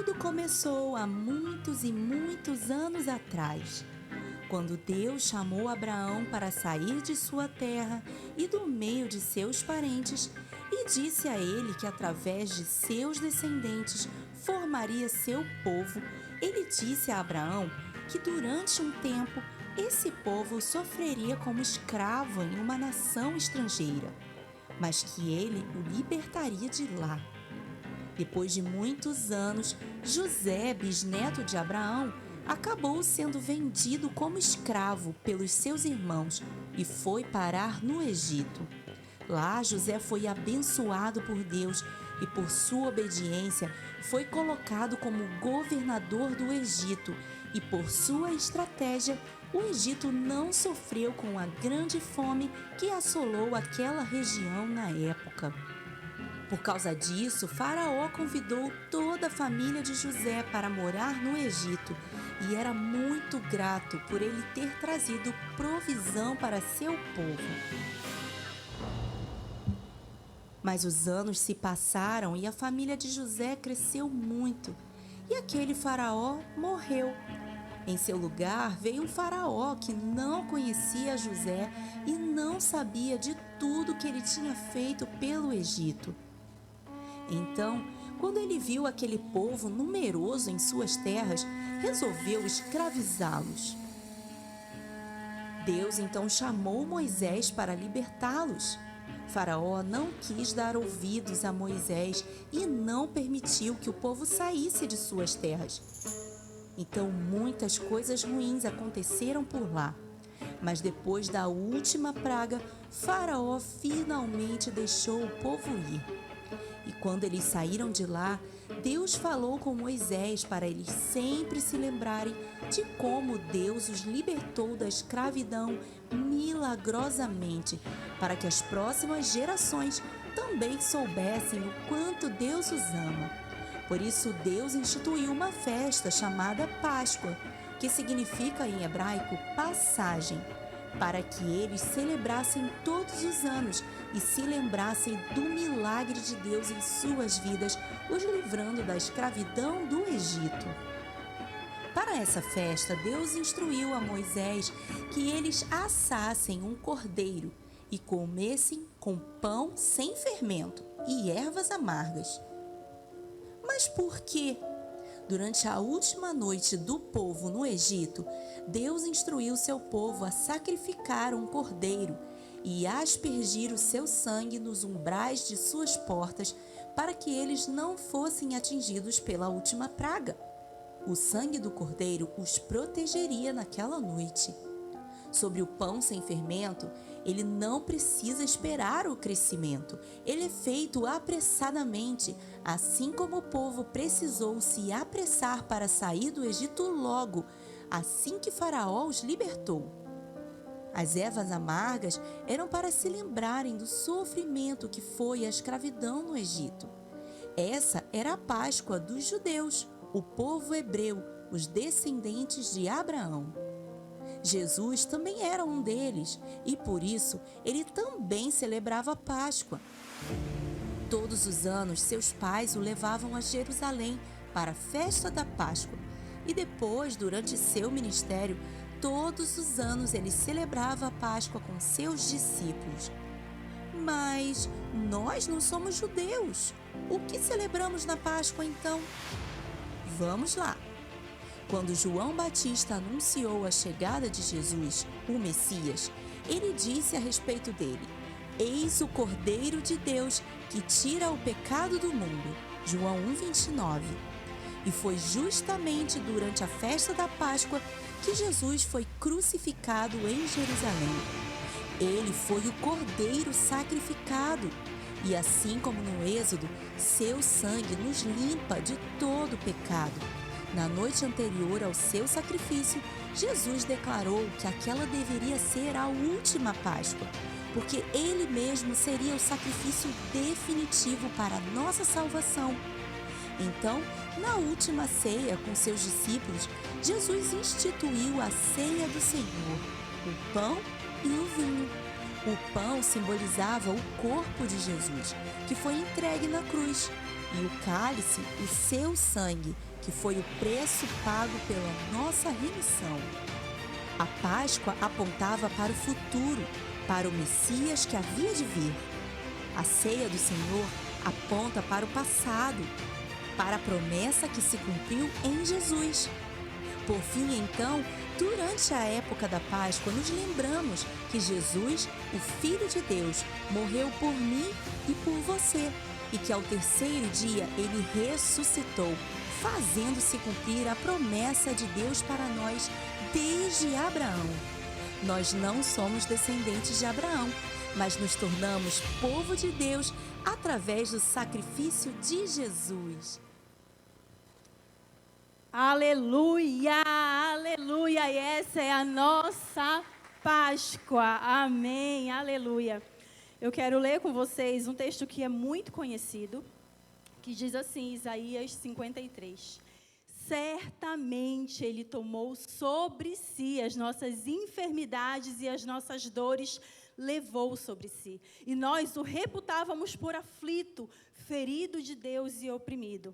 Tudo começou há muitos e muitos anos atrás, quando Deus chamou Abraão para sair de sua terra e do meio de seus parentes e disse a ele que através de seus descendentes formaria seu povo. Ele disse a Abraão que durante um tempo esse povo sofreria como escravo em uma nação estrangeira, mas que ele o libertaria de lá. Depois de muitos anos, José, bisneto de Abraão, acabou sendo vendido como escravo pelos seus irmãos e foi parar no Egito. Lá, José foi abençoado por Deus e, por sua obediência, foi colocado como governador do Egito. E, por sua estratégia, o Egito não sofreu com a grande fome que assolou aquela região na época. Por causa disso, Faraó convidou toda a família de José para morar no Egito e era muito grato por ele ter trazido provisão para seu povo. Mas os anos se passaram e a família de José cresceu muito, e aquele faraó morreu. Em seu lugar veio um faraó que não conhecia José e não sabia de tudo que ele tinha feito pelo Egito. Então, quando ele viu aquele povo numeroso em suas terras, resolveu escravizá-los. Deus então chamou Moisés para libertá-los. Faraó não quis dar ouvidos a Moisés e não permitiu que o povo saísse de suas terras. Então muitas coisas ruins aconteceram por lá. Mas depois da última praga, Faraó finalmente deixou o povo ir. E quando eles saíram de lá, Deus falou com Moisés para eles sempre se lembrarem de como Deus os libertou da escravidão milagrosamente, para que as próximas gerações também soubessem o quanto Deus os ama. Por isso, Deus instituiu uma festa chamada Páscoa, que significa em hebraico passagem, para que eles celebrassem todos os anos e se lembrassem do milagre de Deus em suas vidas, os livrando da escravidão do Egito. Para essa festa, Deus instruiu a Moisés que eles assassem um cordeiro e comessem com pão sem fermento e ervas amargas. Mas por quê? Durante a última noite do povo no Egito, Deus instruiu seu povo a sacrificar um cordeiro e a aspergir o seu sangue nos umbrais de suas portas para que eles não fossem atingidos pela última praga. O sangue do cordeiro os protegeria naquela noite. Sobre o pão sem fermento, ele não precisa esperar o crescimento. Ele é feito apressadamente, assim como o povo precisou se apressar para sair do Egito logo, assim que Faraó os libertou. As ervas amargas eram para se lembrarem do sofrimento que foi a escravidão no Egito. Essa era a Páscoa dos judeus, o povo hebreu, os descendentes de Abraão. Jesus também era um deles e, por isso, ele também celebrava a Páscoa. Todos os anos, seus pais o levavam a Jerusalém para a festa da Páscoa e depois, durante seu ministério, todos os anos ele celebrava a Páscoa com seus discípulos. Mas nós não somos judeus. O que celebramos na Páscoa então? Vamos lá! Quando João Batista anunciou a chegada de Jesus, o Messias, ele disse a respeito dele: "Eis o Cordeiro de Deus que tira o pecado do mundo." João 1:29. E foi justamente durante a festa da Páscoa que Jesus foi crucificado em Jerusalém. Ele foi o Cordeiro sacrificado. E assim como no Êxodo, seu sangue nos limpa de todo pecado. Na noite anterior ao seu sacrifício, Jesus declarou que aquela deveria ser a última Páscoa, porque ele mesmo seria o sacrifício definitivo para a nossa salvação. Então, na última ceia com seus discípulos, Jesus instituiu a ceia do Senhor, o pão e o vinho. O pão simbolizava o corpo de Jesus, que foi entregue na cruz, e o cálice, o seu sangue, que foi o preço pago pela nossa remissão. A Páscoa apontava para o futuro, para o Messias que havia de vir. A ceia do Senhor aponta para o passado, para a promessa que se cumpriu em Jesus. Por fim, então, durante a época da Páscoa, nos lembramos que Jesus, o Filho de Deus, morreu por mim e por você, e que ao terceiro dia ele ressuscitou, fazendo-se cumprir a promessa de Deus para nós desde Abraão. Nós não somos descendentes de Abraão, mas nos tornamos povo de Deus através do sacrifício de Jesus. Aleluia, aleluia, e essa é a nossa Páscoa, amém, aleluia. Eu quero ler com vocês um texto que é muito conhecido, que diz assim, Isaías 53. Certamente Ele tomou sobre si as nossas enfermidades e as nossas dores levou sobre si. E nós o reputávamos por aflito, ferido de Deus e oprimido.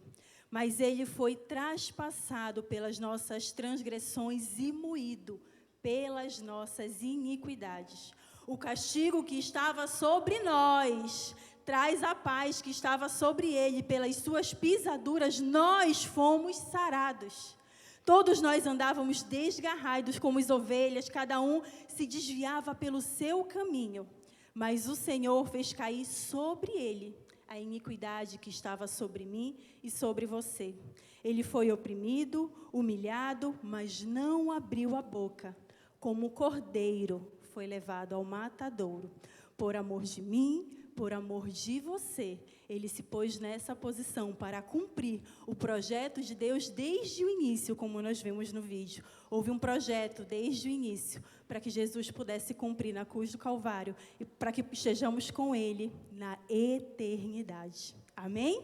Mas Ele foi traspassado pelas nossas transgressões e moído pelas nossas iniquidades. O castigo que estava sobre nós traz a paz que estava sobre Ele. Pelas suas pisaduras nós fomos sarados. Todos nós andávamos desgarrados como as ovelhas, cada um se desviava pelo seu caminho. Mas o Senhor fez cair sobre Ele a iniquidade que estava sobre mim e sobre você. Ele foi oprimido, humilhado, mas não abriu a boca. Como cordeiro foi levado ao matadouro. Por amor de mim, por amor de você, Ele se pôs nessa posição para cumprir o projeto de Deus desde o início, como nós vimos no vídeo. Houve um projeto desde o início para que Jesus pudesse cumprir na cruz do Calvário e para que estejamos com Ele na eternidade. Amém?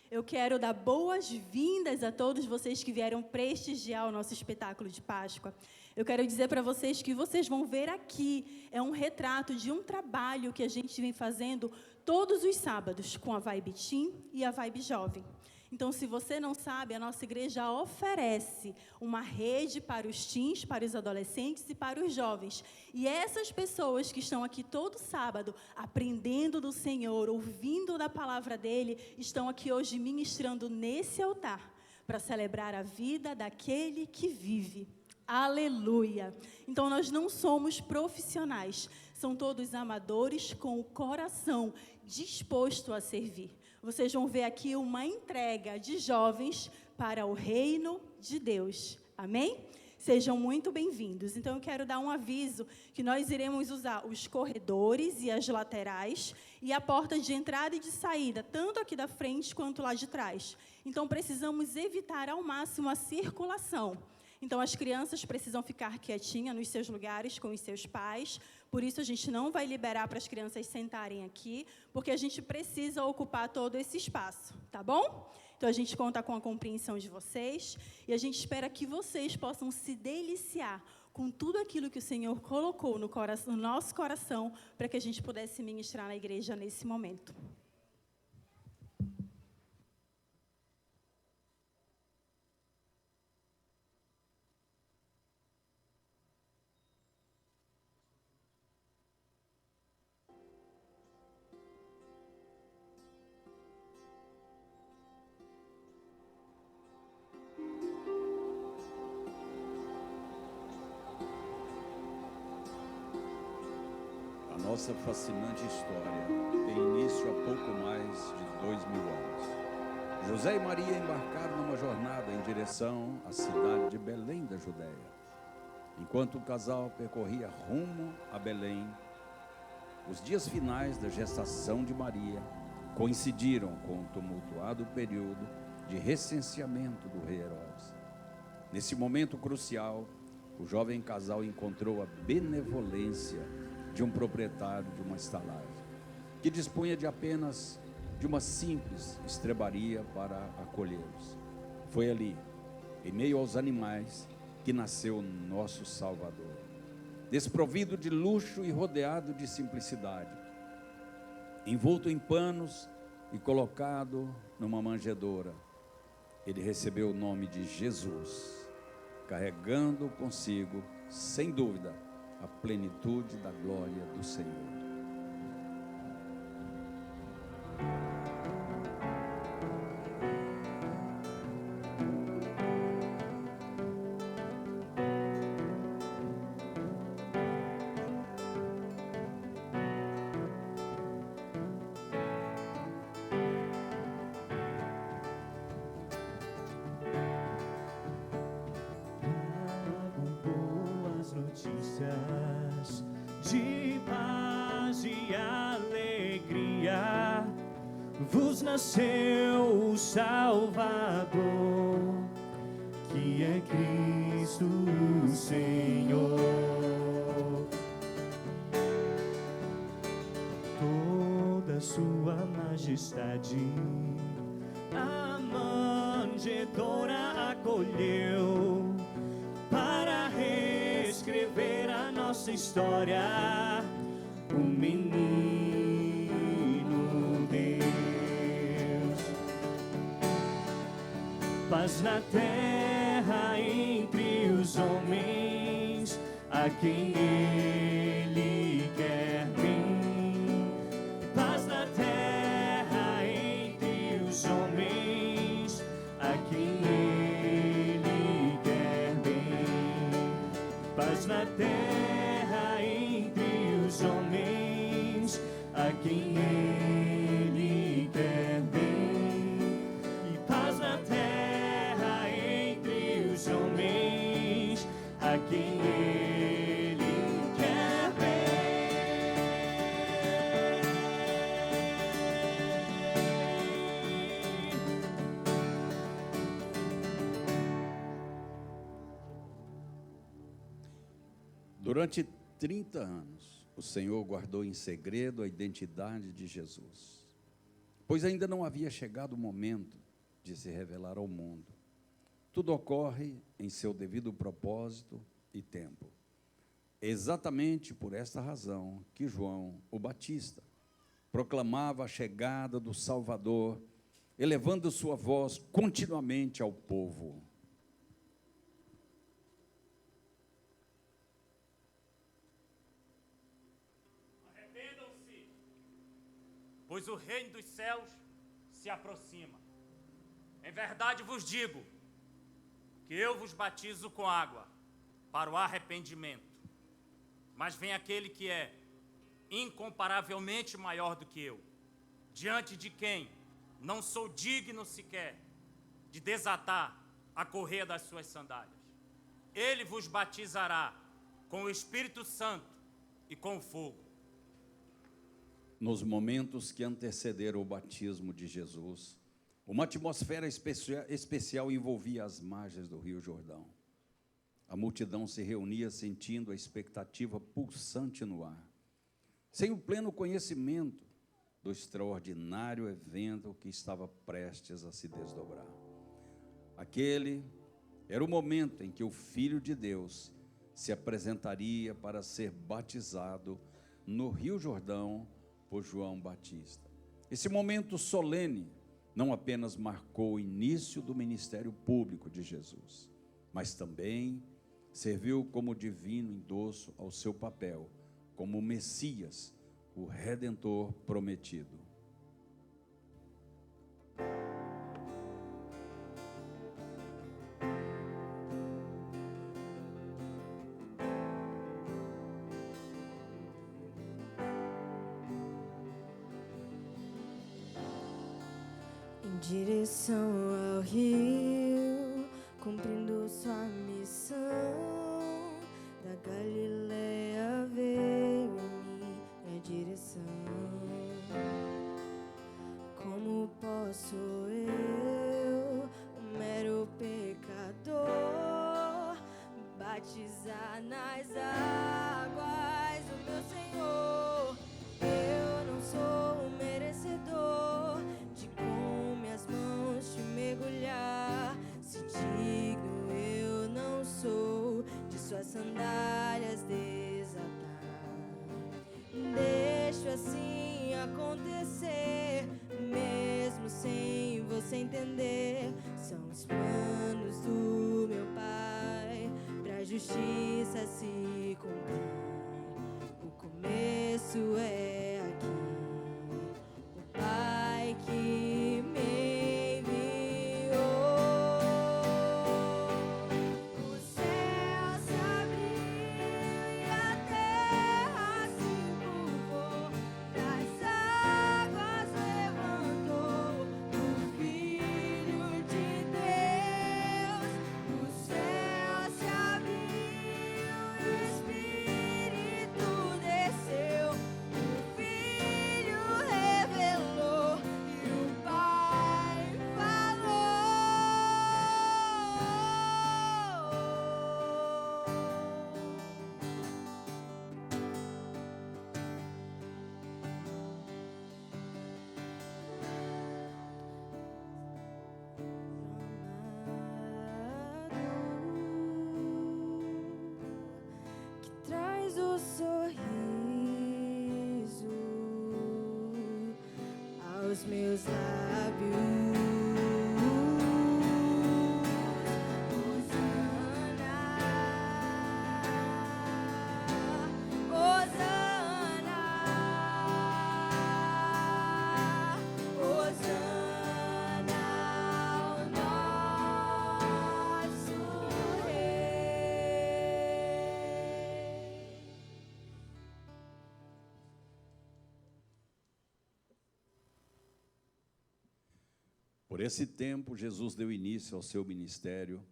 Eu quero dar boas-vindas a todos vocês que vieram prestigiar o nosso espetáculo de Páscoa. Eu quero dizer para vocês que vocês vão ver aqui, é um retrato de um trabalho que a gente vem fazendo todos os sábados com a Vibe Teen e a Vibe Jovem. Então, se você não sabe, a nossa igreja oferece uma rede para os teens, para os adolescentes e para os jovens. E essas pessoas que estão aqui todo sábado, aprendendo do Senhor, ouvindo da palavra dEle, estão aqui hoje ministrando nesse altar para celebrar a vida daquele que vive. Aleluia! Então, nós não somos profissionais, são todos amadores com o coração disposto a servir. Vocês vão ver aqui uma entrega de jovens para o reino de Deus. Amém? Sejam muito bem-vindos. Então, eu quero dar um aviso que nós iremos usar os corredores e as laterais e a porta de entrada e de saída, tanto aqui da frente quanto lá de trás. Então, precisamos evitar ao máximo a circulação. Então, as crianças precisam ficar quietinhas nos seus lugares com os seus pais. Por isso, a gente não vai liberar para as crianças sentarem aqui, porque a gente precisa ocupar todo esse espaço, tá bom? Então, a gente conta com a compreensão de vocês e a gente espera que vocês possam se deliciar com tudo aquilo que o Senhor colocou no nosso coração para que a gente pudesse ministrar na igreja nesse momento. Nossa fascinante história tem início há pouco mais de 2000 anos. José e Maria embarcaram numa jornada em direção à cidade de Belém da Judéia. Enquanto o casal percorria rumo a Belém, os dias finais da gestação de Maria coincidiram com o tumultuado período de recenseamento do rei Herodes. Nesse momento crucial, o jovem casal encontrou a benevolência de um proprietário de uma estalagem, que dispunha de apenas de uma simples estrebaria para acolhê-los. Foi ali, em meio aos animais, que nasceu nosso Salvador. Desprovido de luxo e rodeado de simplicidade, envolto em panos e colocado numa manjedoura, ele recebeu o nome de Jesus, carregando consigo, sem dúvida, a plenitude da glória do Senhor. Notícias de paz e alegria, vos nasceu o Salvador, que é Cristo o Senhor. Toda sua majestade a manjedoura acolheu, para reescrever a nossa história, o menino Deus. Paz na terra entre os homens, a quem Ele quer bem. Paz na terra entre os homens, a quem Ele quer bem. Paz na terra entre os homens, a quem Ele quer bem. E paz na terra entre os homens, a quem Ele quer bem. Durante 30 anos, o Senhor guardou em segredo a identidade de Jesus, pois ainda não havia chegado o momento de se revelar ao mundo. Tudo ocorre em seu devido propósito e tempo. É exatamente por esta razão que João, o Batista, proclamava a chegada do Salvador, elevando sua voz continuamente ao povo. Arrependam-se, pois o reino dos céus se aproxima. Em verdade vos digo que eu vos batizo com água para o arrependimento, mas vem aquele que é incomparavelmente maior do que eu, diante de quem não sou digno sequer de desatar a correia das suas sandálias. Ele vos batizará com o Espírito Santo e com fogo. Nos momentos que antecederam o batismo de Jesus, uma atmosfera especial envolvia as margens do Rio Jordão. A multidão se reunia sentindo a expectativa pulsante no ar, sem o pleno conhecimento do extraordinário evento que estava prestes a se desdobrar. Aquele era o momento em que o Filho de Deus se apresentaria para ser batizado no Rio Jordão por João Batista. Esse momento solene não apenas marcou o início do ministério público de Jesus, mas também serviu como divino endosso ao seu papel como Messias, o Redentor prometido. Em direção ao rio, cumprindo sua missão, da Galileia veio em minha direção. Como posso eu, um mero pecador, batizar nas águas o meu Senhor? Eu não sou merecedor de com minhas mãos te mergulhar, se digno eu não sou de suas sandálias desatar. Deixo assim acontecer, mesmo sem você entender. São os planos do meu Pai pra justiça se cumprir. O começo é aqui. O Pai que me enviou. O céu se abriu e a terra se curvou. Das águas levantou o Filho de Deus. O céu se abriu e o Espírito desceu. O Filho revelou e o Pai falou. Que traz o sorriso aos meus lábios. Hosana, Hosana, Hosana ao nosso Rei. Por esse tempo, Jesus deu início ao seu ministério,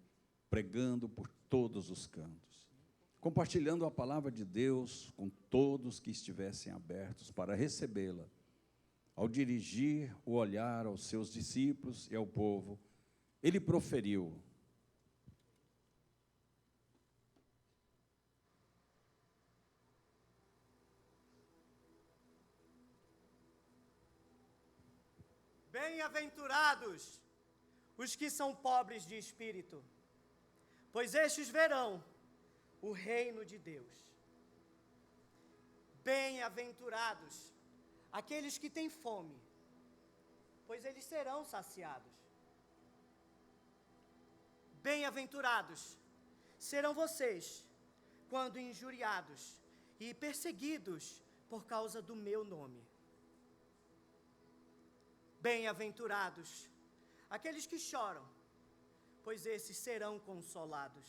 pregando por todos os cantos, compartilhando a palavra de Deus com todos que estivessem abertos para recebê-la. Ao dirigir o olhar aos seus discípulos e ao povo, ele proferiu: Bem-aventurados os que são pobres de espírito, pois estes verão o reino de Deus. Bem-aventurados aqueles que têm fome, pois eles serão saciados. Bem-aventurados serão vocês quando injuriados e perseguidos por causa do meu nome. Bem-aventurados aqueles que choram, pois esses serão consolados.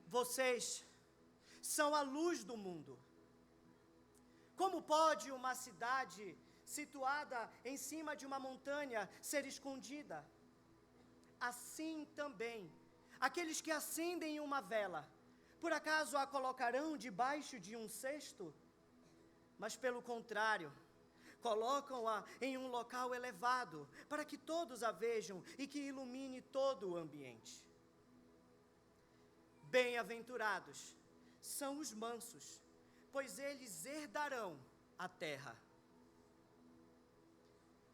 Vocês são a luz do mundo. Como pode uma cidade situada em cima de uma montanha ser escondida? Assim também, aqueles que acendem uma vela, por acaso a colocarão debaixo de um cesto? Mas pelo contrário, colocam-a em um local elevado, para que todos a vejam e que ilumine todo o ambiente. Bem-aventurados são os mansos, pois eles herdarão a terra.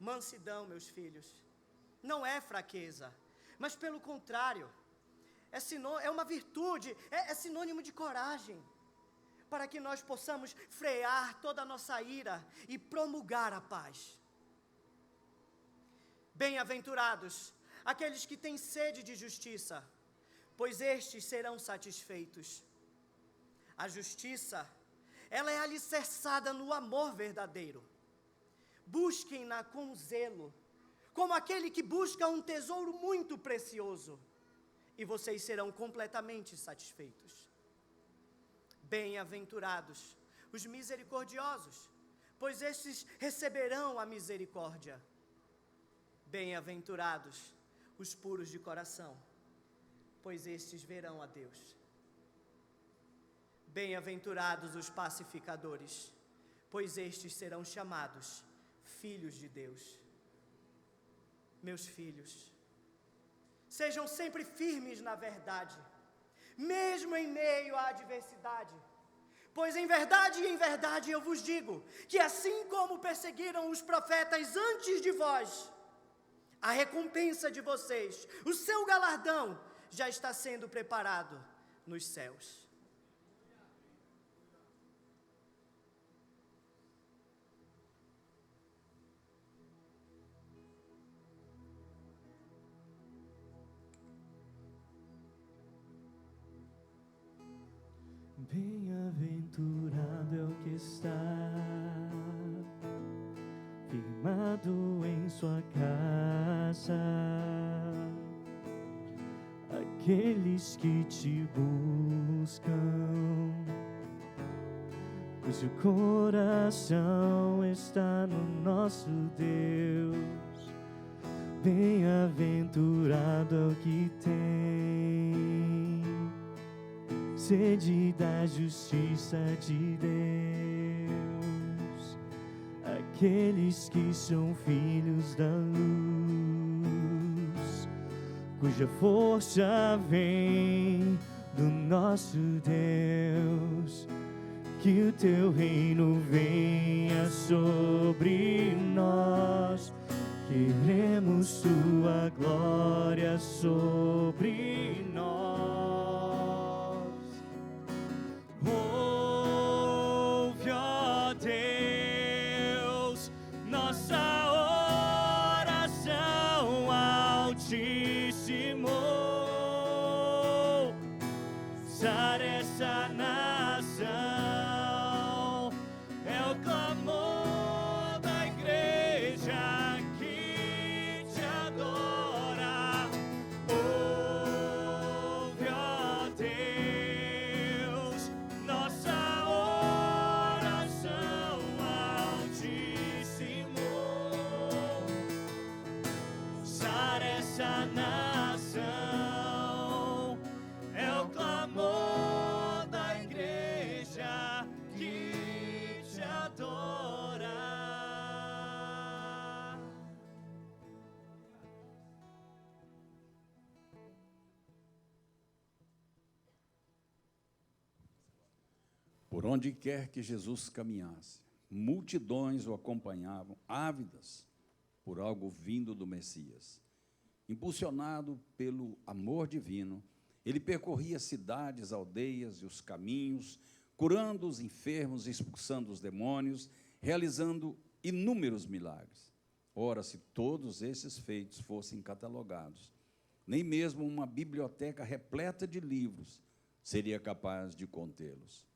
Mansidão, meus filhos, não é fraqueza, mas pelo contrário, é uma virtude, é sinônimo de coragem, para que nós possamos frear toda a nossa ira e promulgar a paz. Bem-aventurados aqueles que têm sede de justiça, pois estes serão satisfeitos. A justiça, ela é alicerçada no amor verdadeiro. Busquem-na com zelo, como aquele que busca um tesouro muito precioso, e vocês serão completamente satisfeitos. Bem-aventurados os misericordiosos, pois estes receberão a misericórdia. Bem-aventurados os puros de coração, pois estes verão a Deus. Bem-aventurados os pacificadores, pois estes serão chamados filhos de Deus. Meus filhos, sejam sempre firmes na verdade, mesmo em meio à adversidade, pois em verdade eu vos digo, que assim como perseguiram os profetas antes de vós, a recompensa de vocês, o seu galardão, já está sendo preparado nos céus. Bem-aventurado é o que está firmado em sua casa, aqueles que te buscam, cujo coração está no nosso Deus. Bem-aventurado é o que tem sede da justiça de Deus, aqueles que são filhos da luz, cuja força vem do nosso Deus. Que o teu reino venha sobre nós, queremos tua glória sobre nós. Ouve, ó Deus, nossa oração, Altíssimo. Sara essa nação, é o clamor da igreja que te adora. Ouve, ó Deus, nossa oração, Altíssimo. Sara essa nação, é o clamor da igreja que te adora. Por onde quer que Jesus caminhasse, multidões o acompanhavam, ávidas por algo vindo do Messias. Impulsionado pelo amor divino, ele percorria cidades, aldeias e os caminhos, curando os enfermos, expulsando os demônios, realizando inúmeros milagres. Ora, se todos esses feitos fossem catalogados, nem mesmo uma biblioteca repleta de livros seria capaz de contê-los.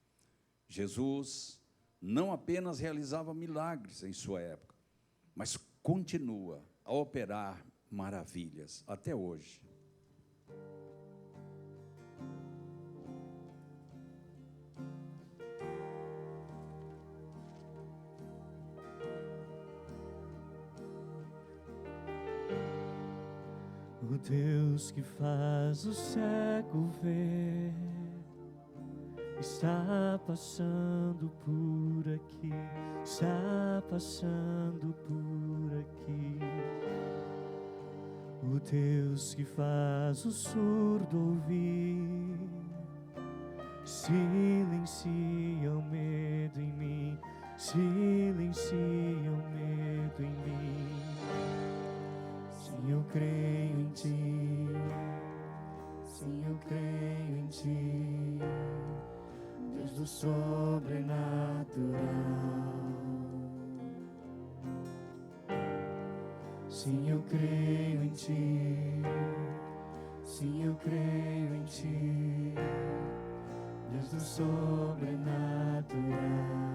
Jesus não apenas realizava milagres em sua época, mas continua a operar maravilhas até hoje. O Deus que faz o cego ver está passando por aqui, está passando por aqui. O Deus que faz o surdo ouvir silencia o medo em mim, silencia o medo em mim. Sim, eu creio em ti, sim, eu creio em ti, Deus do sobrenatural. Sim, eu creio em ti, sim, eu creio em ti, Deus do sobrenatural.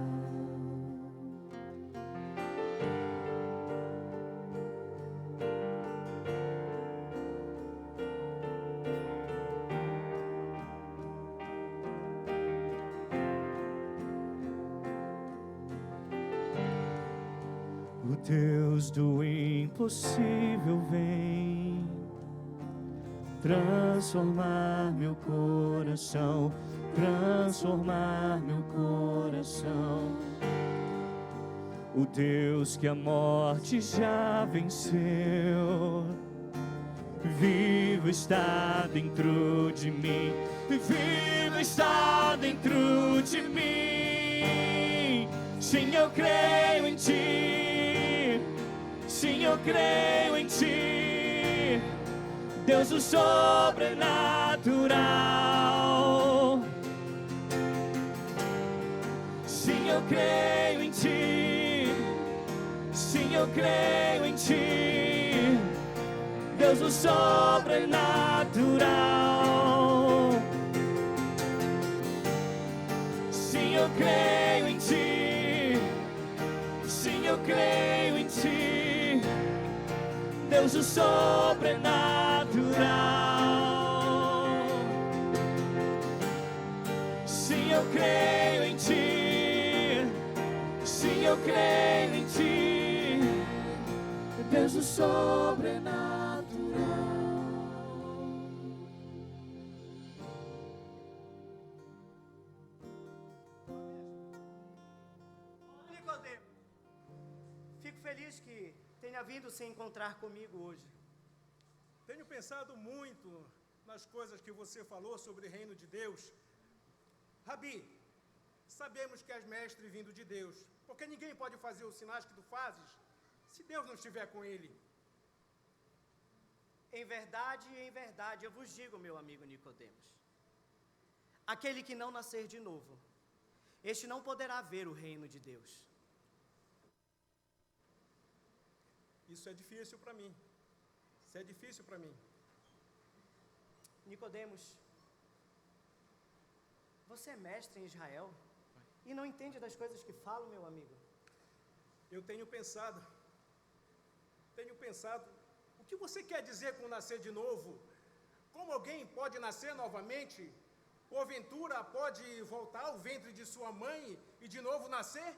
O Deus do impossível vem transformar meu coração, transformar meu coração. O Deus que a morte já venceu, vivo está dentro de mim, vivo está dentro de mim. Sim, eu creio em ti, sim, eu creio em ti, Deus do sobrenatural. Sim, eu creio em ti, sim, eu creio em ti, Deus do sobrenatural. eu creio em ti. Sim, eu creio em ti, Deus do sobrenatural. Sim, eu creio em ti. Sim, eu creio em ti, Deus do sobrenatural. Nicodemo, fico feliz que tenha vindo se encontrar comigo hoje. Tenho pensado muito nas coisas que você falou sobre o reino de Deus. Rabi, sabemos que és mestre vindo de Deus, porque ninguém pode fazer os sinais que tu fazes se Deus não estiver com ele. Em verdade, eu vos digo, meu amigo Nicodemos, aquele que não nascer de novo, este não poderá ver o reino de Deus. Isso é difícil para mim. Isso é difícil para mim. Nicodemos, você é mestre em Israel e não entende das coisas que falo, meu amigo? Eu tenho pensado, o que você quer dizer com nascer de novo? Como alguém pode nascer novamente? Porventura pode voltar ao ventre de sua mãe e de novo nascer?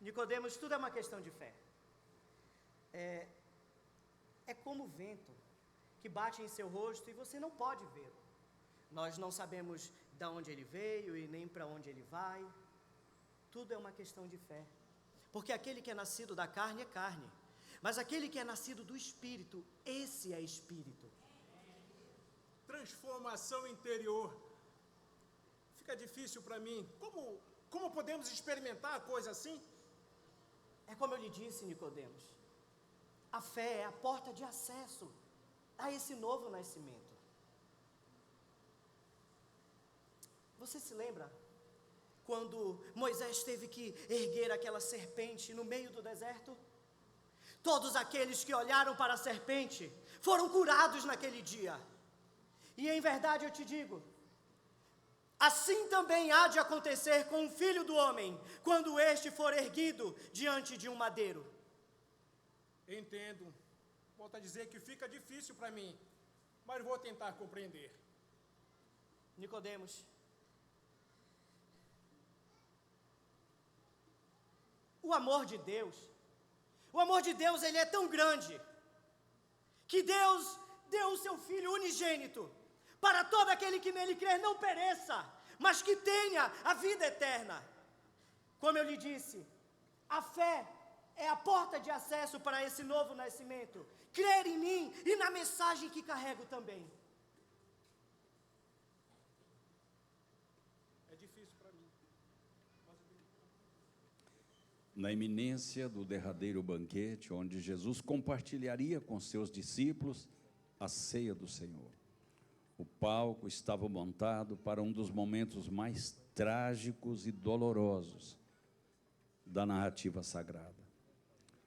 Nicodemos, tudo é uma questão de fé. É como o vento que bate em seu rosto e você não pode vê-lo. Nós não sabemos de onde ele veio e nem para onde ele vai. Tudo é uma questão de fé. Porque aquele que é nascido da carne é carne, mas aquele que é nascido do Espírito, esse é Espírito. Transformação interior. Fica difícil para mim. Como podemos experimentar a coisa assim? É como eu lhe disse, Nicodemos. A fé é a porta de acesso a esse novo nascimento. Você se lembra quando Moisés teve que erguer aquela serpente no meio do deserto? Todos aqueles que olharam para a serpente foram curados naquele dia. E em verdade eu te digo, assim também há de acontecer com o Filho do Homem, quando este for erguido diante de um madeiro. Entendo. Volto a dizer que fica difícil para mim, mas vou tentar compreender. Nicodemos, o amor de Deus, ele é tão grande, que Deus deu o seu Filho unigênito, para todo aquele que nele crer não pereça, mas que tenha a vida eterna. Como eu lhe disse, a fé é a porta de acesso para esse novo nascimento. Crer em mim e na mensagem que carrego também. É difícil para mim. Na iminência do derradeiro banquete, onde Jesus compartilharia com seus discípulos a ceia do Senhor, o palco estava montado para um dos momentos mais trágicos e dolorosos da narrativa sagrada.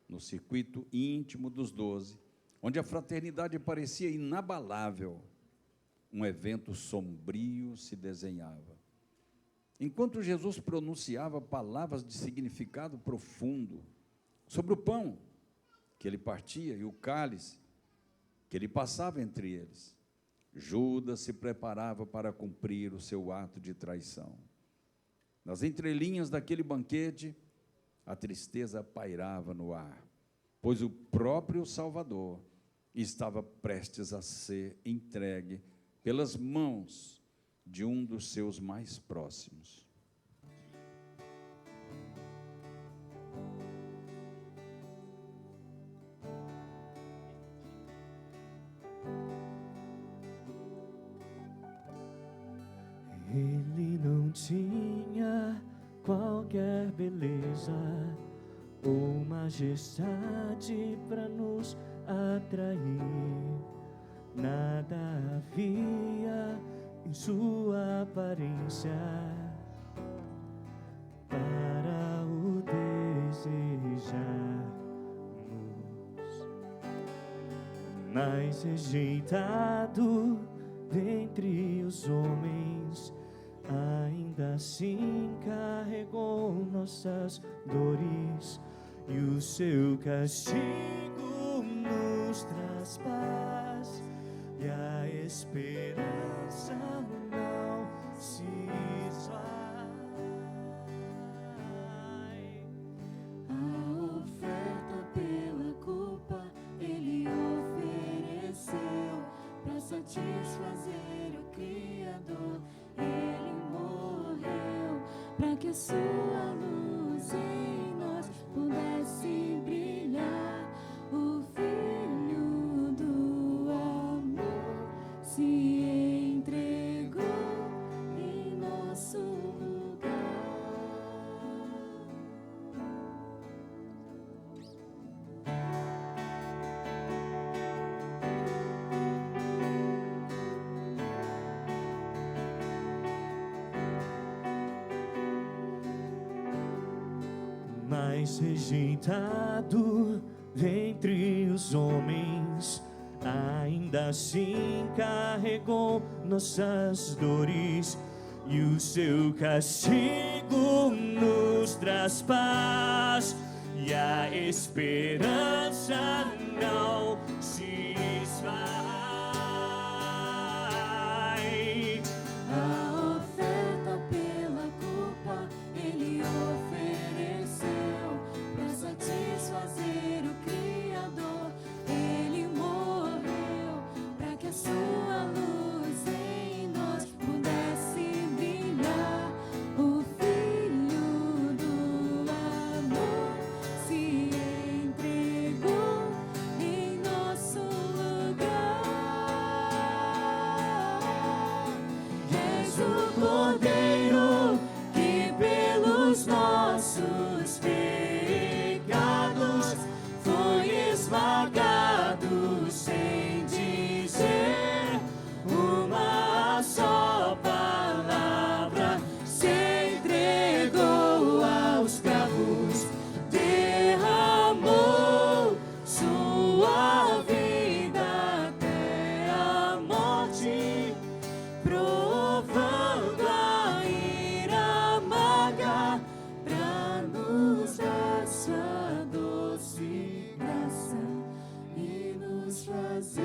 No circuito íntimo dos 12, onde a fraternidade parecia inabalável, um evento sombrio se desenhava. Enquanto Jesus pronunciava palavras de significado profundo sobre o pão que ele partia e o cálice que ele passava entre eles, Judas se preparava para cumprir o seu ato de traição. Nas entrelinhas daquele banquete, a tristeza pairava no ar, pois o próprio Salvador estava prestes a ser entregue pelas mãos de um dos seus mais próximos. Ele não tinha qualquer beleza ou majestade para nos atrair. Nada havia em sua aparência para o desejarmos, mas rejeitado dentre os homens, ainda ainda assim carregou nossas dores, e o seu castigo nos traz paz, e a esperança não se esvai. A oferta pela culpa ele ofereceu para satisfazer o Criador. Ele morreu para que a sua luz em nós pudesse brilhar. O Filho do amor se entregou em nosso lugar. Mas rejeitado dentre os homens, ainda assim carregou nossas dores, e o seu castigo nos traz paz, e a esperança não se esvai. A oferta pela culpa ele ofereceu para satisfazer o Criador. Ele morreu para que a sua luz em nós pudesse brilhar. O Filho do amor se entregou em nosso lugar. És o Cordeiro que pelos nossos pecados foi esmagado, sem dizer uma só palavra. Se entregou aos cravos, derramou sua vida até a morte, provando a ira amarga pra nos dar sua doce graça e nos fazer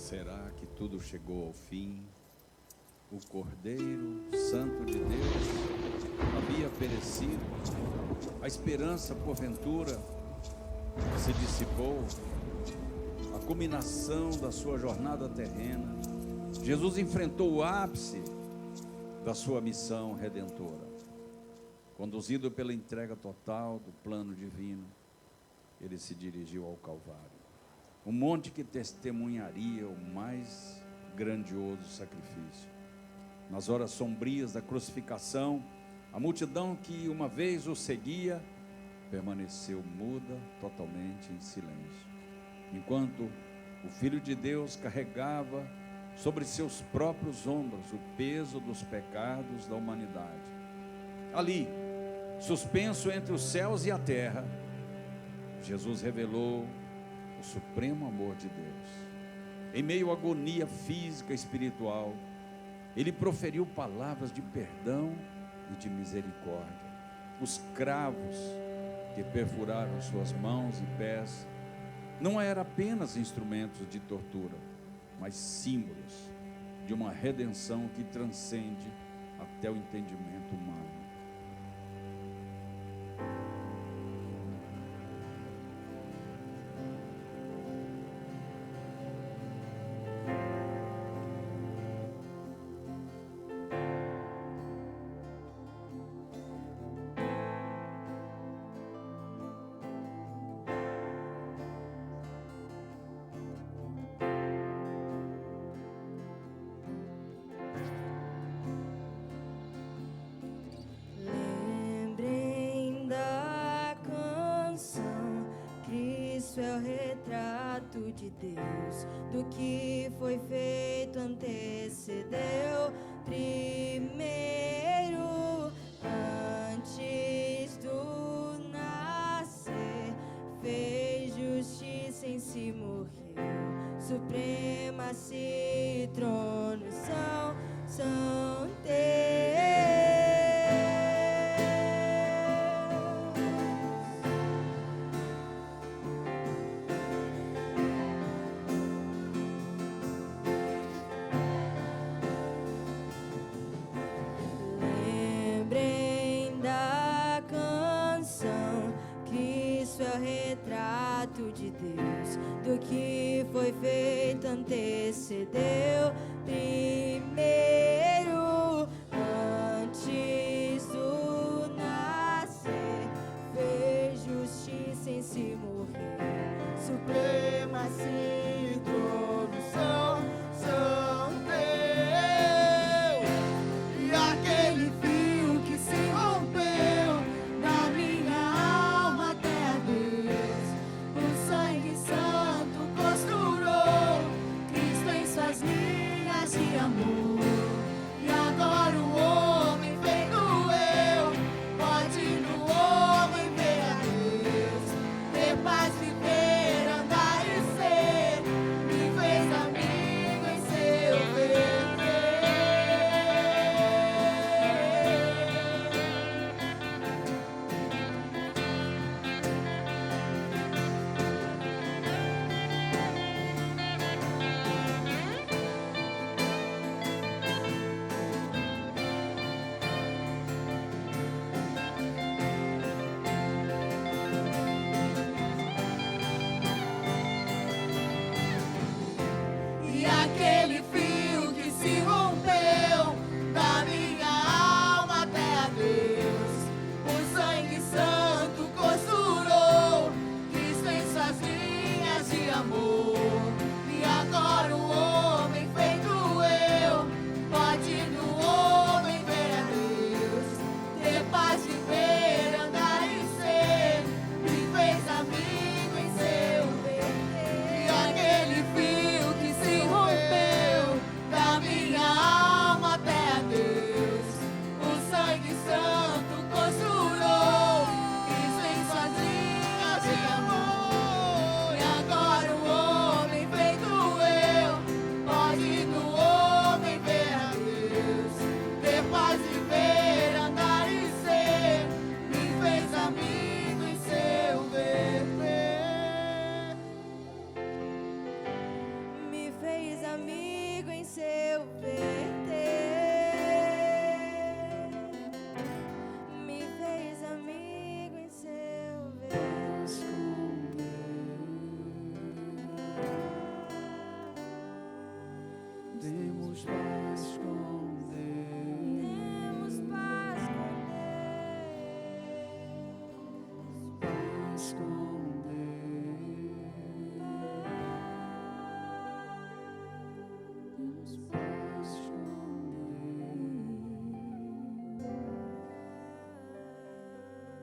Será que tudo chegou ao fim? O Cordeiro Santo de Deus havia perecido? A esperança, porventura, se dissipou? A culminação da sua jornada terrena, Jesus enfrentou o ápice da sua missão redentora. Conduzido pela entrega total do plano divino, ele se dirigiu ao Calvário, um monte que testemunharia o mais grandioso sacrifício. Nas horas sombrias da crucificação, a multidão que uma vez o seguia permaneceu muda, totalmente em silêncio, enquanto o Filho de Deus carregava sobre seus próprios ombros o peso dos pecados da humanidade. Ali, suspenso entre os céus e a terra, Jesus revelou o supremo amor de Deus. Em meio à agonia física e espiritual, ele proferiu palavras de perdão e de misericórdia. Os cravos que perfuraram suas mãos e pés não eram apenas instrumentos de tortura, mas símbolos de uma redenção que transcende até o entendimento humano. Lembrem da canção, Cristo é o retrato de Deus, do que foi feito antecedeu primeiro, antes do nascer, fez justiça em si, morreu, supremacia e trono são teus. Lembrem da canção, Cristo é o retrato de Deus, do que foi feito antecedeu primeiro, antes do nascer, fez justiça em si, morreu, supremacia e trono são teus. E aquele fio que se rompeu da minha alma até a Deus, o sangue santo costurou Cristo em suas linhas de amor. E agora o homem feito eu pode no homem ver a Deus, ter paz, viver, andar e ser, me fez amigo em seu E aquele fio que se rompeu da minha alma até a Deus, o sangue santo costurou Cristo em suas linhas de amor. E agora o homem feito eu pode no homem ver a Deus, ter paz, viver, andar e ser, me fez amigo em seu ver. E aquele fio que se rompeu da minha alma até a Deus, o sangue santo costurou Cristo em suas linhas de amor. E agora o homem feito eu pode no homem ver a Deus, ter paz, viver, andar e ser, me fez amigo em seu ver. Me fez amigo em seu verter, me fez amigo em seu Temos paz com Deus. Temos paz com Paz com Deus. Temos paz com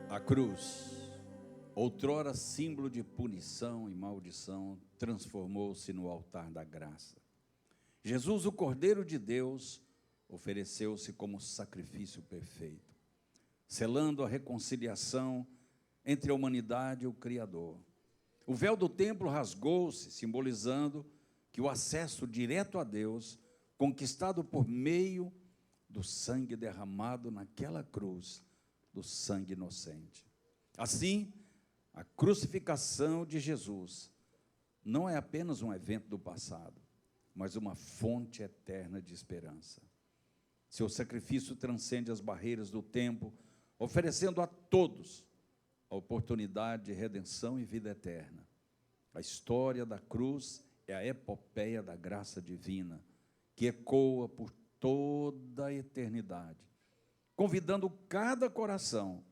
A cruz outrora símbolo de punição e maldição, transformou-se no altar da graça. Jesus, o Cordeiro de Deus, ofereceu-se como sacrifício perfeito, selando a reconciliação entre a humanidade e o Criador. O véu do templo rasgou-se, simbolizando que o acesso direto a Deus, conquistado por meio do sangue derramado naquela cruz, do sangue inocente. Assim, a crucificação de Jesus não é apenas um evento do passado, mas uma fonte eterna de esperança. Seu sacrifício transcende as barreiras do tempo, oferecendo a todos a oportunidade de redenção e vida eterna. A história da cruz é a epopeia da graça divina, que ecoa por toda a eternidade, convidando cada coração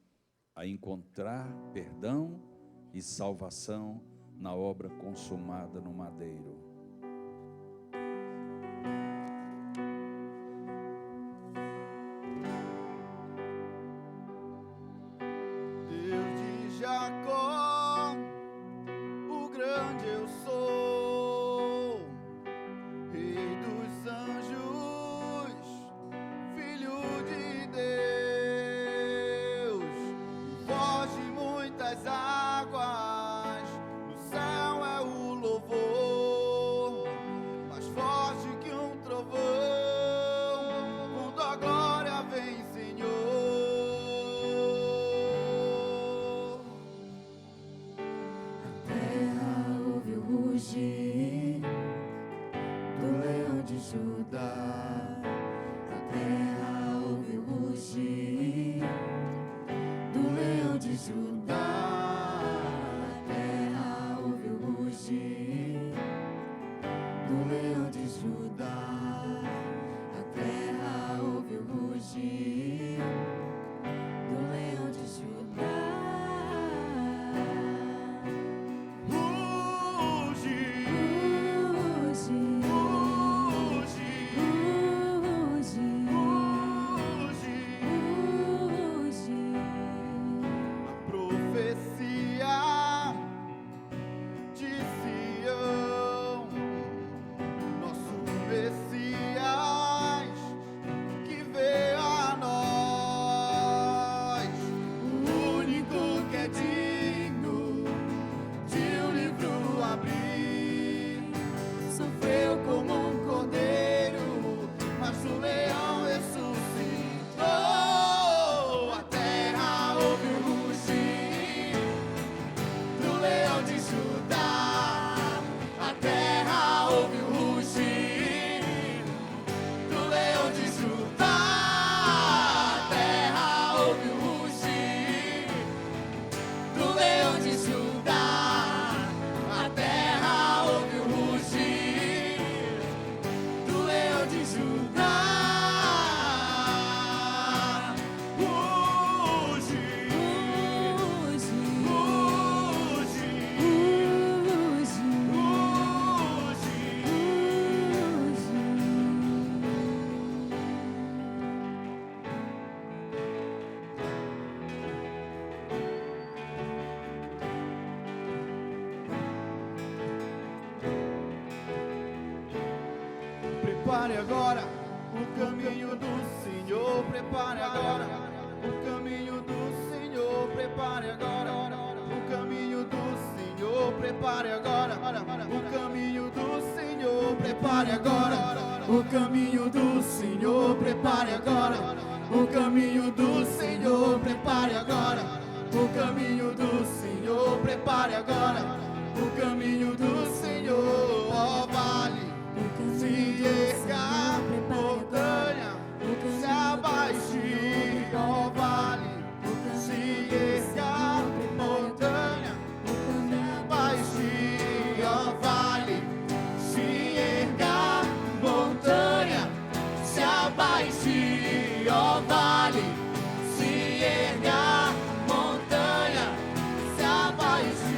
a encontrar perdão e salvação na obra consumada no madeiro. Deus de Jacó, o grande eu sou, Rei dos anjos, Filho de Deus, voz de muitas águas, no céu é o louvor, mais forte que um trovão, quando a glória vem, Senhor. Terra ouve o rugir do leão de Judá. A terra ouve o rugir do leão de Judá. A terra ouve o rugir do leão de Judá. A terra ouve o rugir do leão de Judá. Profecia de Sião, nosso Messias que veio a nós, o único que é digno de um livro abrir, sofreu como um cordeiro, mas o leão ressuscitou. A terra ouve o rugir do leão de Judá. A terra ouve o rugir do leão de Judá. A terra ouve o rugir do leão de Judá. A terra ouve o rugir do leão de Judá. Prepare agora o caminho do Senhor. Prepare agora o caminho do Senhor. Prepare agora o caminho do Senhor. Prepare agora o caminho do Senhor. Prepare agora o caminho do Senhor. Prepare agora o caminho do Senhor. Prepare agora o caminho do Senhor. Prepare agora o caminho do Senhor. Ó vale, se erga, montanha, se abaixe, ó vale, se erga, montanha, se abaixe, ó vale, se erga, montanha, se abaixe, ó vale, se erga, montanha, se abaixe.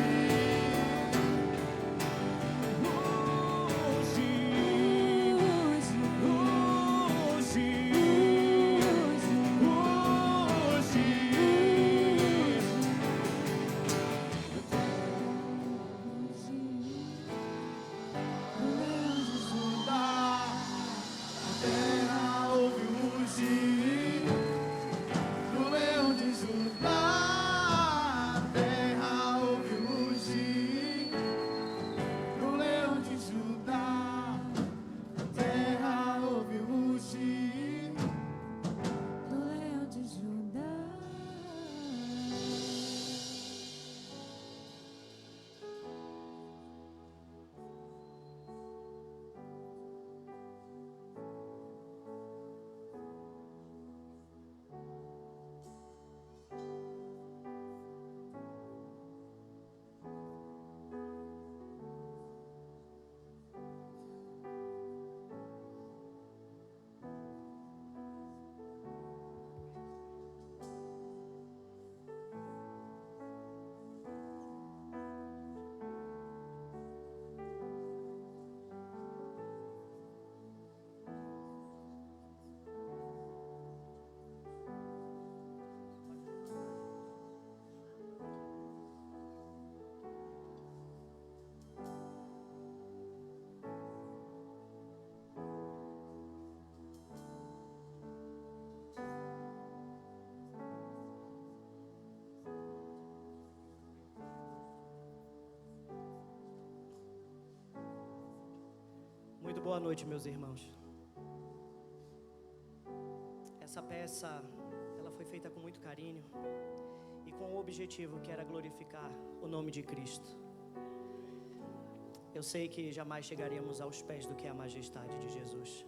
Muito boa noite, meus irmãos. Essa peça, ela foi feita com muito carinho e com o objetivo que era glorificar o nome de Cristo. Eu sei que jamais chegaríamos aos pés do que é a majestade de Jesus.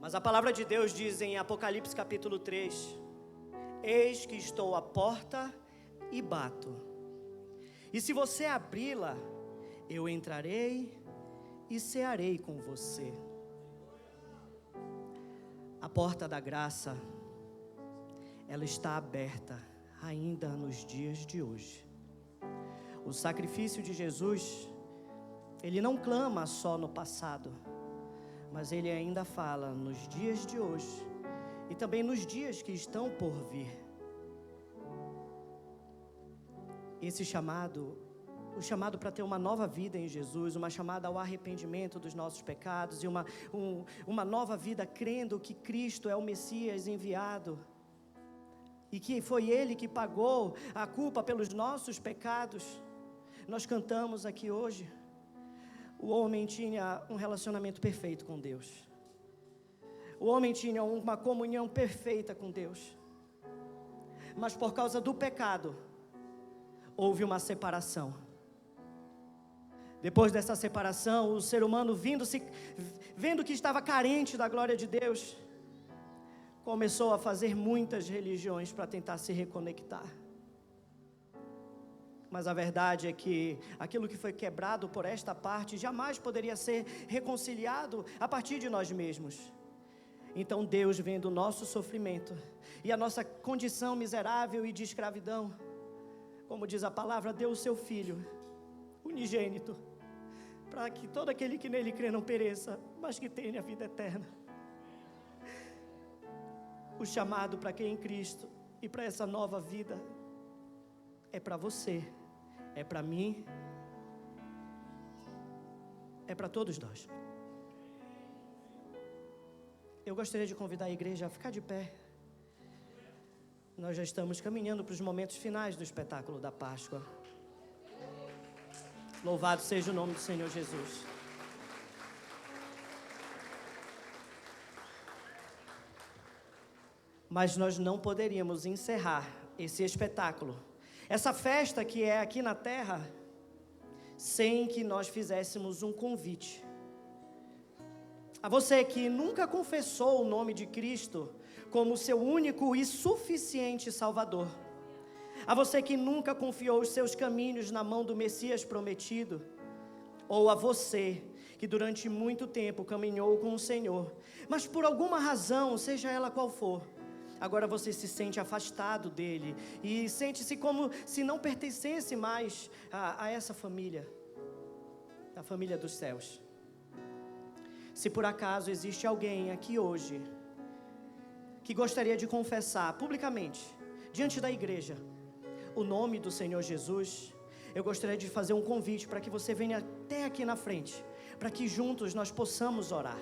Mas a palavra de Deus diz em Apocalipse capítulo 3: Eis que estou à porta e bato. E se você abri-la, eu entrarei e cearei com você. A porta da graça, ela está aberta ainda nos dias de hoje. O sacrifício de Jesus, ele não clama só no passado, mas ele ainda fala nos dias de hoje e também nos dias que estão por vir. Esse chamado, o chamado para ter uma nova vida em Jesus, uma chamada ao arrependimento dos nossos pecados e uma nova vida crendo que Cristo é o Messias enviado e que foi Ele que pagou a culpa pelos nossos pecados. Nós cantamos aqui hoje. O homem tinha um relacionamento perfeito com Deus. O homem tinha uma comunhão perfeita com Deus. Mas por causa do pecado, houve uma separação. Depois dessa separação, o ser humano vendo que estava carente da glória de Deus, começou a fazer muitas religiões para tentar se reconectar. Mas a verdade é que aquilo que foi quebrado por esta parte jamais poderia ser reconciliado a partir de nós mesmos. Então Deus, vendo o nosso sofrimento e a nossa condição miserável e de escravidão, como diz a palavra, deu o seu Filho unigênito, para que todo aquele que nele crê não pereça, mas que tenha a vida eterna. O chamado para quem é em Cristo e para essa nova vida é para você, é para mim, é para todos nós. Eu gostaria de convidar a igreja a ficar de pé. Nós já estamos caminhando para os momentos finais do espetáculo da Páscoa. Louvado seja o nome do Senhor Jesus. Mas nós não poderíamos encerrar esse espetáculo, essa festa que é aqui na terra, sem que nós fizéssemos um convite. A você que nunca confessou o nome de Cristo como seu único e suficiente Salvador. A você que nunca confiou os seus caminhos na mão do Messias prometido. Ou a você que durante muito tempo caminhou com o Senhor, mas por alguma razão, seja ela qual for, agora você se sente afastado dele e sente-se como se não pertencesse mais a essa família, a família dos céus. Se por acaso existe alguém aqui hoje que gostaria de confessar publicamente, diante da igreja, o nome do Senhor Jesus, eu gostaria de fazer um convite para que você venha até aqui na frente, para que juntos nós possamos orar.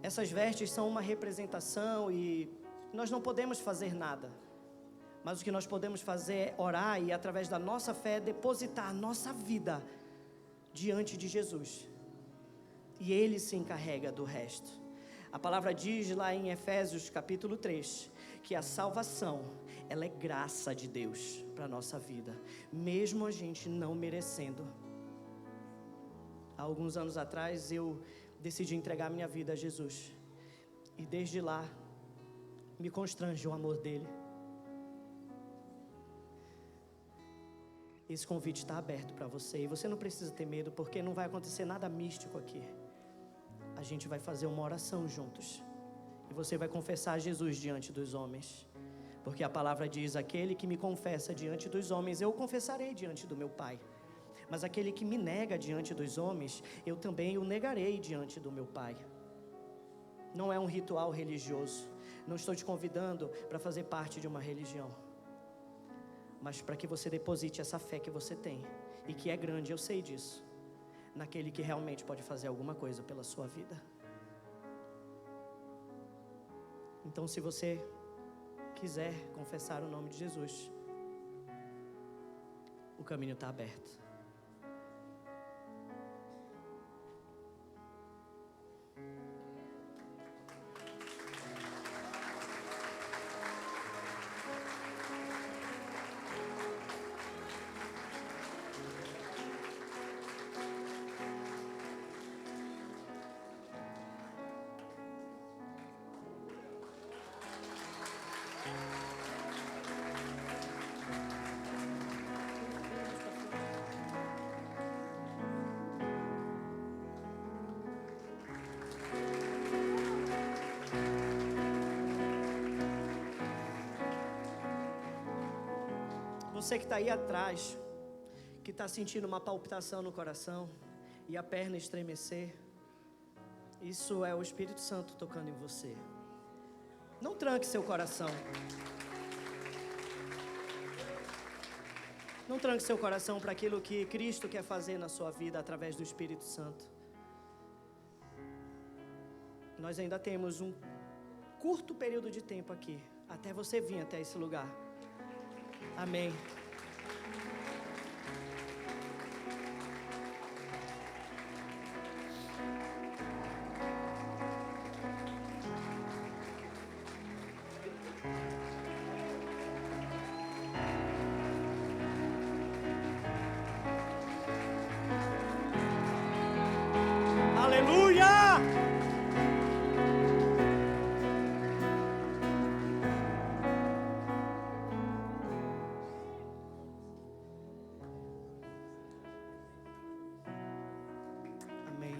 Essas vestes são uma representação e nós não podemos fazer nada. Mas o que nós podemos fazer é orar e através da nossa fé depositar nossa vida diante de Jesus. E Ele se encarrega do resto. A palavra diz lá em Efésios capítulo 3, que a salvação, ela é graça de Deus para a nossa vida, mesmo a gente não merecendo. Há alguns anos atrás eu decidi entregar minha vida a Jesus. E desde lá, me constrange o amor dele. Esse convite está aberto para você. E você não precisa ter medo, porque não vai acontecer nada místico aqui. A gente vai fazer uma oração juntos. E você vai confessar Jesus diante dos homens. Porque a palavra diz, aquele que me confessa diante dos homens, eu o confessarei diante do meu Pai. Mas aquele que me nega diante dos homens, eu também o negarei diante do meu Pai. Não é um ritual religioso. Não estou te convidando para fazer parte de uma religião. Mas para que você deposite essa fé que você tem. E que é grande, eu sei disso. Naquele que realmente pode fazer alguma coisa pela sua vida. Então, se você quiser confessar o nome de Jesus, o caminho está aberto. Você que está aí atrás, que está sentindo uma palpitação no coração e a perna estremecer, isso é o Espírito Santo tocando em você. Não tranque seu coração. Não tranque seu coração para aquilo que Cristo quer fazer na sua vida através do Espírito Santo. Nós ainda temos um curto período de tempo aqui, até você vir até esse lugar. Amém. Aleluia! Amém.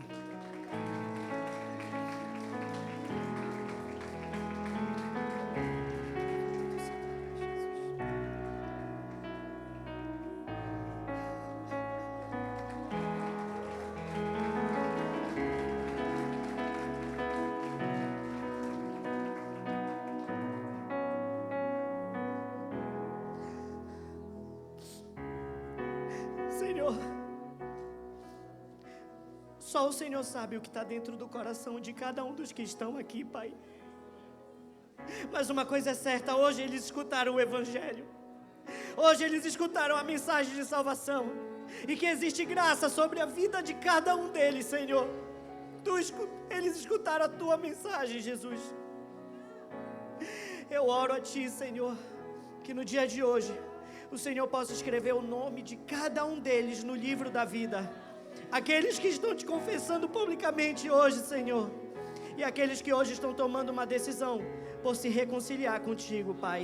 Senhor, só o Senhor sabe o que está dentro do coração de cada um dos que estão aqui, Pai. Mas uma coisa é certa, hoje eles escutaram o Evangelho. Hoje eles escutaram a mensagem de salvação. E que existe graça sobre a vida de cada um deles, Senhor. Eles escutaram a Tua mensagem, Jesus. Eu oro a Ti, Senhor, que no dia de hoje o Senhor possa escrever o nome de cada um deles no livro da vida. Aqueles que estão Te confessando publicamente hoje, Senhor. E aqueles que hoje estão tomando uma decisão por se reconciliar contigo, Pai.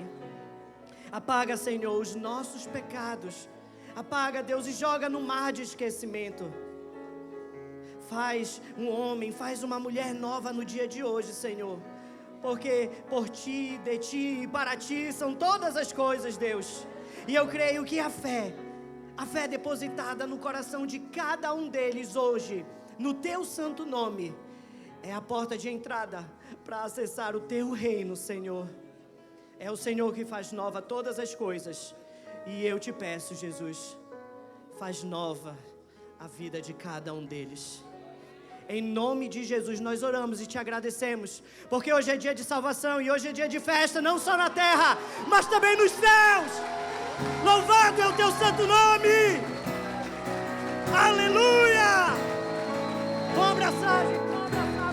Apaga, Senhor, os nossos pecados. Apaga, Deus, e joga no mar de esquecimento. Faz um homem, faz uma mulher nova no dia de hoje, Senhor. Porque por Ti, de Ti e para Ti são todas as coisas, Deus. E eu creio que a fé depositada no coração de cada um deles hoje, no Teu santo nome, é a porta de entrada para acessar o Teu reino, Senhor. É o Senhor que faz nova todas as coisas. E eu Te peço, Jesus, faz nova a vida de cada um deles. Em nome de Jesus nós oramos e Te agradecemos, porque hoje é dia de salvação e hoje é dia de festa, não só na terra, mas também nos céus. Louvado é o Teu santo nome. Aleluia. Vamos abraçar, gente. Vamos abraçar.